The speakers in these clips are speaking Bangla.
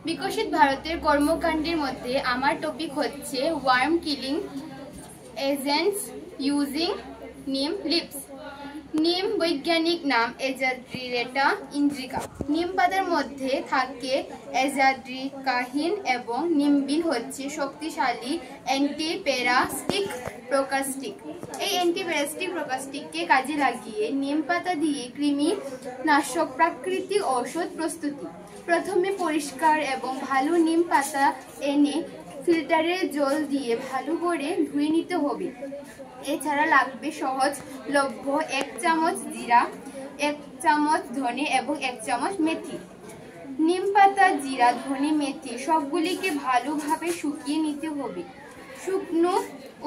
বিকশিত ভারতের কর্মকাণ্ডের মধ্যে আমার টপিক হচ্ছে ওয়ার্ম কিলিং এজেন্টস ইউজিং নিম লিভস। নিম বৈজ্ঞানিক নাম এজাড্রিলেটা ইন্ডিকা। নিম পাতার মধ্যে থাকে এজাড্রিকাহিন এবং নিম্বিন হচ্ছে শক্তিশালী অ্যান্টিপ্যারাসিটিক প্রোকাস্টিক। এই অ্যান্টিপ্যারাসিটিক প্রোকাস্টিককে কাজে লাগিয়ে নিম পাতা দিয়ে কৃমিনাশক প্রাকৃতিক ঔষধ প্রস্তুতি। প্রথমে পরিষ্কার এবং ভালো নিম পাতা এনে ফিল্টারের জল দিয়ে ভালো করে ধুয়ে নিতে হবে। এছাড়া লাগবে সহজলভ্য 1 চামচ জিরা, 1 চামচ ধনে এবং 1 চামচ মেথি। নিম পাতা, জিরা, ধনে, মেথি সবগুলিকে ভালোভাবে শুকিয়ে নিতে হবে। শুকনো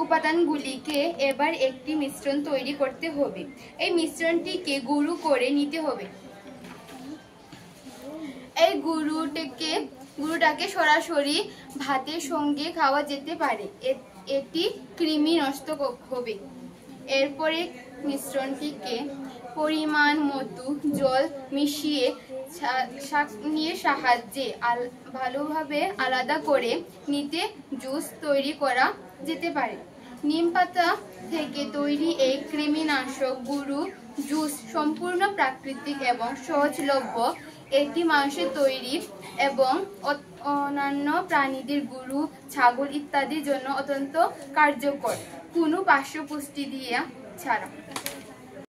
উপাদানগুলিকে এবার একটি মিশ্রণ তৈরি করতে হবে। এই মিশ্রণটিকে গুঁড়ো করে নিতে হবে। এই গুঁড়োটাকে সরাসরি ভাতের সঙ্গে খাওয়া যেতে পারে, এটি কৃমি নষ্ট হবে। এরপরে মিশ্রণটিকে পরিমাণ মতো জল মিশিয়ে ছাঁকনির সাহায্যে ভালোভাবে আলাদা করে নিতে জুস তৈরি করা যেতে পারে। নিম পাতা থেকে তৈরি এই কৃমিনাশক গুঁড়ো জুস সম্পূর্ণ প্রাকৃতিক এবং সহজলভ্য। এটি মাংসের তৈরি এবং অন্যান্য প্রাণীদের গরু, ছাগল ইত্যাদির জন্য অত্যন্ত কার্যকর, কোনো পার্শ্ব পুষ্টি দিয়ে ছাড়া।